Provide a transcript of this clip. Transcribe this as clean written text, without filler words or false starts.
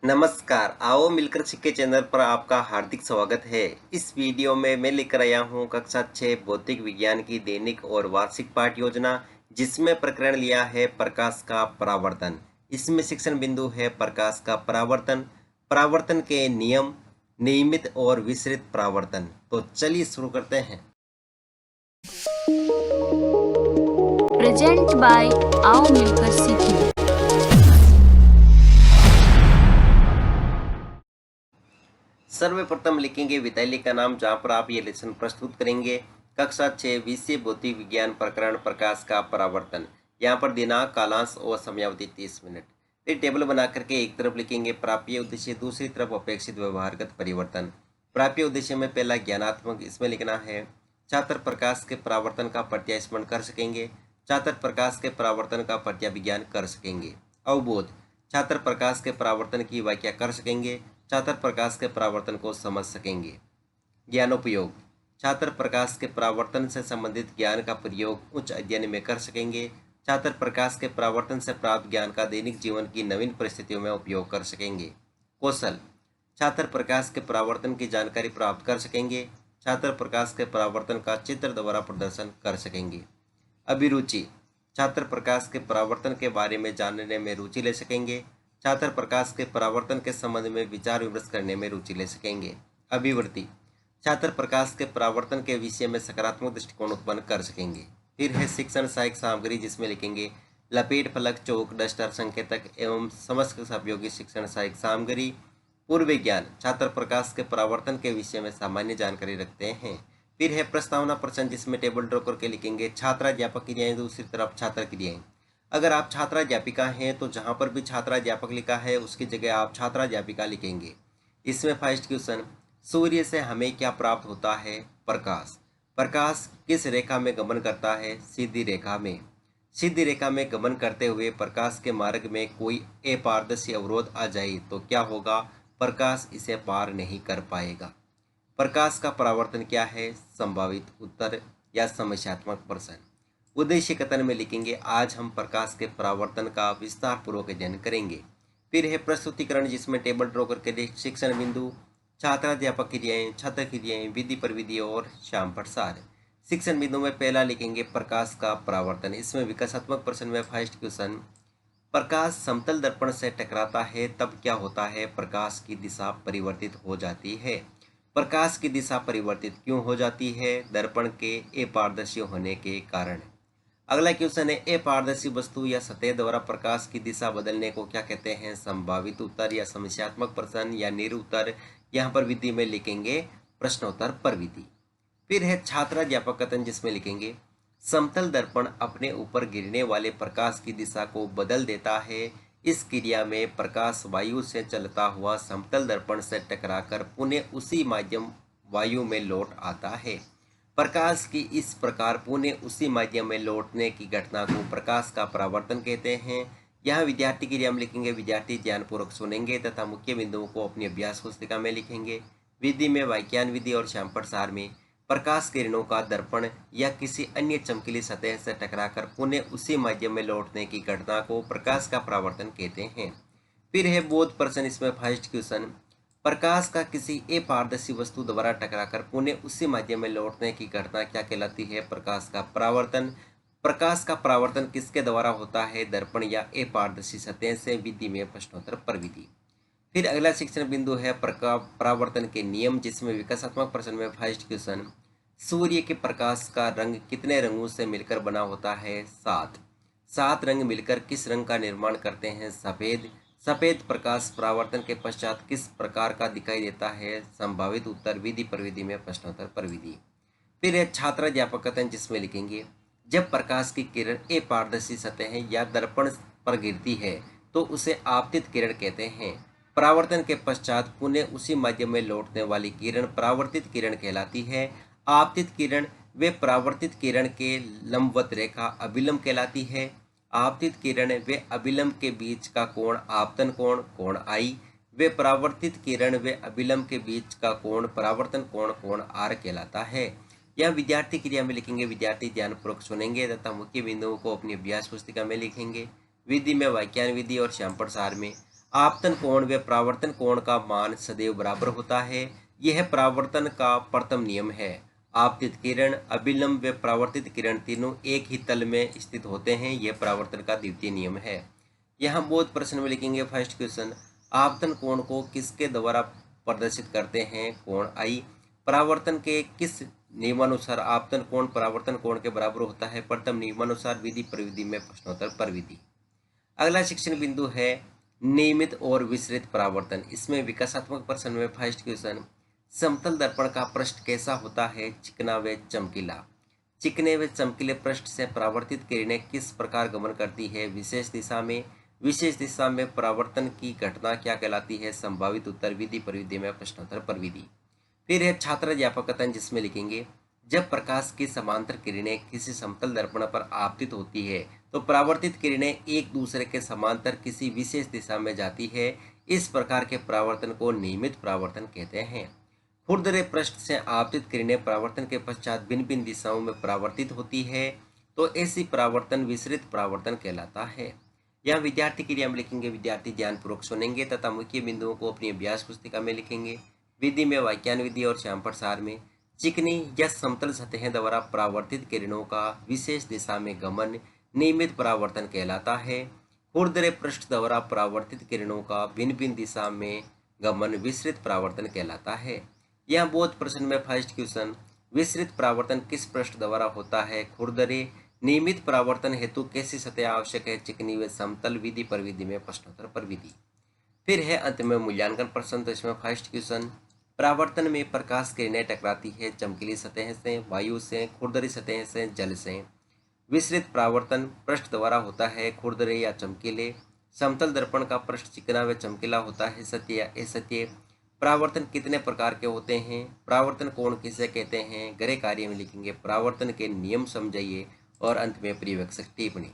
नमस्कार, आओ मिलकर सीखे चैनल पर आपका हार्दिक स्वागत है। इस वीडियो में मैं लेकर आया हूँ कक्षा 6 भौतिक विज्ञान की दैनिक और वार्षिक पाठ योजना, जिसमें प्रकरण लिया है प्रकाश का परावर्तन। इसमें शिक्षण बिंदु है प्रकाश का परावर्तन, परावर्तन के नियम, नियमित और विसरित परावर्तन। तो चलिए शुरू करते हैं। प्रेजेंट बाय आओ मिलकर सीखें। सर्वप्रथम लिखेंगे विद्यालय का नाम जहाँ पर आप ये लेसन प्रस्तुत करेंगे। कक्षा 6 विषय भौतिक विज्ञान प्रकरण प्रकाश का परावर्तन। यहाँ पर दिनांक, कालांश और समयावधि 30 मिनट। फिर टेबल बना करके एक तरफ लिखेंगे प्राप्य उद्देश्य, दूसरी तरफ अपेक्षित व्यवहारगत परिवर्तन। प्राप्य उद्देश्य में पहला ज्ञानात्मक, इसमें लिखना है छात्र प्रकाश के परावर्तन का प्रत्यास्मरण कर सकेंगे, छात्र प्रकाश के परावर्तन का प्रत्याविज्ञान कर सकेंगे। अवबोध, छात्र प्रकाश के परावर्तन की व्याख्या कर सकेंगे, छात्र प्रकाश के परावर्तन को समझ सकेंगे। ज्ञानोपयोग, छात्र प्रकाश के परावर्तन से संबंधित ज्ञान का प्रयोग उच्च अध्ययन में कर सकेंगे, छात्र प्रकाश के परावर्तन से प्राप्त ज्ञान का दैनिक जीवन की नवीन परिस्थितियों में उपयोग कर सकेंगे। कौशल, छात्र प्रकाश के परावर्तन की जानकारी प्राप्त कर सकेंगे, छात्र प्रकाश के परावर्तन का चित्र द्वारा प्रदर्शन कर सकेंगे। अभिरुचि, छात्र प्रकाश के परावर्तन के बारे में जानने में रुचि ले सकेंगे, छात्र प्रकाश के परावर्तन के संबंध में विचार विमर्श करने में रुचि ले सकेंगे। अभिवृत्ति, छात्र प्रकाश के परावर्तन के विषय में सकारात्मक दृष्टिकोण उत्पन्न कर सकेंगे। फिर है शिक्षण सहायक सामग्री, जिसमें लिखेंगे लपेट, फलक, चौक, डस्टर, संकेतक एवं समस्त उपयोगी शिक्षण सहायक सामग्री। पूर्व ज्ञान, छात्र प्रकाश के परावर्तन के विषय में सामान्य जानकारी रखते हैं। फिर है प्रस्तावना प्रश्न, जिसमें टेबल ड्रॉ करके लिखेंगे छात्राध्यापक क्रियाएं, दूसरी तरफ छात्र क्रियाएं। अगर आप छात्राध्यापिका हैं तो जहां पर भी छात्राध्यापक लिखा है उसकी जगह आप छात्राध्यापिका लिखेंगे। इसमें फर्स्ट क्वेश्चन, सूर्य से हमें क्या प्राप्त होता है? प्रकाश। प्रकाश किस रेखा में गमन करता है? सीधी रेखा में। सीधी रेखा में गमन करते हुए प्रकाश के मार्ग में कोई अपारदर्शी अवरोध आ जाए तो क्या होगा? प्रकाश इसे पार नहीं कर पाएगा। प्रकाश का परावर्तन क्या है? संभावित उत्तर या समस्यात्मक प्रश्न। उद्देश्य कथन में लिखेंगे आज हम प्रकाश के परावर्तन का विस्तार पूर्वक अध्ययन करेंगे। फिर है प्रस्तुतिकरण, जिसमें टेबल ड्रॉ करके शिक्षण बिंदु, छात्राध्यापक क्रियाएं, छात्र क्रियाएं, विधि प्रविधि और श्याम प्रसार। शिक्षण बिंदु में पहला लिखेंगे प्रकाश का परावर्तन। इसमें विकासात्मक प्रश्न में फर्स्ट क्वेश्चन, प्रकाश समतल दर्पण से टकराता है तब क्या होता है? प्रकाश की दिशा परिवर्तित हो जाती है। प्रकाश की दिशा परिवर्तित क्यों हो जाती है? दर्पण के अपारदर्शी होने के कारण। अगला क्वेश्चन है अपारदर्शी वस्तु या सतह द्वारा प्रकाश की दिशा बदलने को क्या कहते हैं? संभावित उत्तर या समस्यात्मक प्रश्न या निरुत्तर। यहाँ पर विधि में लिखेंगे प्रश्नोत्तर पर विधि। फिर है छात्राध्यापक कथन, जिसमें लिखेंगे समतल दर्पण अपने ऊपर गिरने वाले प्रकाश की दिशा को बदल देता है। इस क्रिया में प्रकाश वायु से चलता हुआ समतल दर्पण से टकराकर पुनः उसी माध्यम वायु में लौट आता है। प्रकाश की इस प्रकार पुनः उसी माध्यम में लौटने की घटना को प्रकाश का परावर्तन कहते हैं। यहाँ विद्यार्थी क्रिया में लिखेंगे विद्यार्थी ध्यानपूर्वक सुनेंगे तथा मुख्य बिंदुओं को अपनी अभ्यास पुस्तिका में लिखेंगे। विधि में व्याख्यान विधि और श्याम प्रसार में प्रकाश किरणों का दर्पण या किसी अन्य चमकीली सतह से टकराकर पुनः उसी माध्यम में लौटने की घटना को प्रकाश का परावर्तन कहते हैं। फिर है बोध प्रश्न, इसमें फर्स्ट क्वेश्चन, प्रकाश का किसी अपारदर्शी वस्तु द्वारा टकराकर पुनः उसी माध्यम में लौटने की घटना क्या कहलाती है? प्रकाश का परावर्तन। प्रकाश का परावर्तन किसके द्वारा होता है? दर्पण या अपारदर्शी सतह से। विधि में प्रश्नोत्तर पर विधि। फिर अगला शिक्षण बिंदु है परावर्तन के नियम, जिसमें विकासात्मक प्रश्न में फर्स्ट क्वेश्चन, सूर्य के प्रकाश का रंग कितने रंगों से मिलकर बना होता है? 7। 7 रंग मिलकर किस रंग का निर्माण करते हैं? सफेद। सफेद प्रकाश परावर्तन के पश्चात किस प्रकार का दिखाई देता है? संभावित उत्तर। विधि प्रविधि में प्रश्नोत्तर पर विधि। फिर है छात्राध्यापक कथन, जिसमें लिखेंगे जब प्रकाश की किरण अपारदर्शी सतह या दर्पण पर गिरती है तो उसे आपतित किरण कहते हैं। परावर्तन के पश्चात पुनः उसी माध्यम में लौटने वाली किरण परावर्तित किरण कहलाती है। आपतित किरण वे परावर्तित किरण के लंबवत रेखा अभिलंब कहलाती है। आपतित किरण वे अभिलंब के बीच का कोण आपतन कोण, कोण आई। वे परावर्तित किरण वे अभिलंब के बीच का कोण परावर्तन कोण, कोण आर कहलाता है। यह विद्यार्थी क्रिया में लिखेंगे विद्यार्थी ध्यानपूर्वक सुनेंगे तथा मुख्य बिंदुओं को अपनी अभ्यास पुस्तिका में लिखेंगे। विधि में व्याख्यान विधि और श्याम प्रसार में आपतन कोण व परावर्तन कोण का मान सदैव बराबर होता है। यह परावर्तन का प्रथम नियम है। आपतित किरण, अभिलंब व परावर्तित किरण तीनों एक ही तल में स्थित होते हैं। यह परावर्तन का द्वितीय नियम है। यहाँ बोध प्रश्न में लिखेंगे फर्स्ट क्वेश्चन, आपतन कोण को किसके द्वारा प्रदर्शित करते हैं? कोण आई। परावर्तन के किस नियमानुसार आपतन कोण परावर्तन कोण के बराबर होता है? प्रथम नियमानुसार। विधि प्रविधि में प्रश्नोत्तर पर विधि। अगला शिक्षण बिंदु है नियमित और विसरित परावर्तन। इसमें विकासात्मक प्रश्न में फर्स्ट क्वेश्चन, समतल दर्पण का पृष्ठ कैसा होता है? चिकना व चमकीला। चिकने व चमकीले पृष्ठ से परावर्तित किरणें किस प्रकार गमन करती है? विशेष दिशा में। विशेष दिशा में परावर्तन की घटना क्या कहलाती है? संभावित उत्तर। विधि प्रविधि में प्रश्नोत्तर पर विधि। फिर है छात्र अध्यापक कथन, जिसमें लिखेंगे जब प्रकाश की समांतर किरणें किसी समतल दर्पण पर आपतित होती है तो परावर्तित किरणें एक दूसरे के समांतर किसी विशेष दिशा में जाती है। इस प्रकार के परावर्तन को नियमित परावर्तन कहते हैं। खुरदरे पृष्ठ से आपतित किरणें परावर्तन के पश्चात भिन्न भिन्न दिशाओं में परावर्तित होती है तो ऐसी परावर्तन विसरित परावर्तन कहलाता है। यहाँ विद्यार्थी के लिए हम लिखेंगे विद्यार्थी ध्यानपूर्वक सुनेंगे तथा मुख्य बिंदुओं को अपनी अभ्यास पुस्तिका में लिखेंगे। विधि में वाक्यान विधि और श्यामपट सार में चिकनी या समतल सतहें द्वारा परावर्तित किरणों का विशेष दिशा में गमन नियमित परावर्तन कहलाता है। खुरदरे पृष्ठ द्वारा परावर्तित किरणों का भिन्न भिन्न दिशा में गमन विसरित परावर्तन कहलाता है। यह बोध प्रश्न में फर्स्ट क्वेश्चन, विसरित परावर्तन किस पृष्ठ द्वारा होता है? खुरदरे। नियमित परावर्तन हेतु कैसी सतह आवश्यक है? चिकनी व समतल। विधि पर विधि में प्रश्नोत्तर पर विधि। फिर है अंत में मूल्यांकन प्रश्न। तो इसमें फर्स्ट क्वेश्चन, परावर्तन में प्रकाश किरणें टकराती है चमकीली सतह से, वायु से, खुरदरी सतह से, जल से। विसरित परावर्तन पृष्ठ द्वारा होता है, खुरदरे या चमकीले। समतल दर्पण का पृष्ठ चिकना व चमकीला होता है, सत्य या असत्य। परावर्तन कितने प्रकार के होते हैं? परावर्तन कोण किसे कहते हैं? गृह कार्य में लिखेंगे परावर्तन के नियम समझाइए और अंत में पर्यवेक्षक टिप्पणी।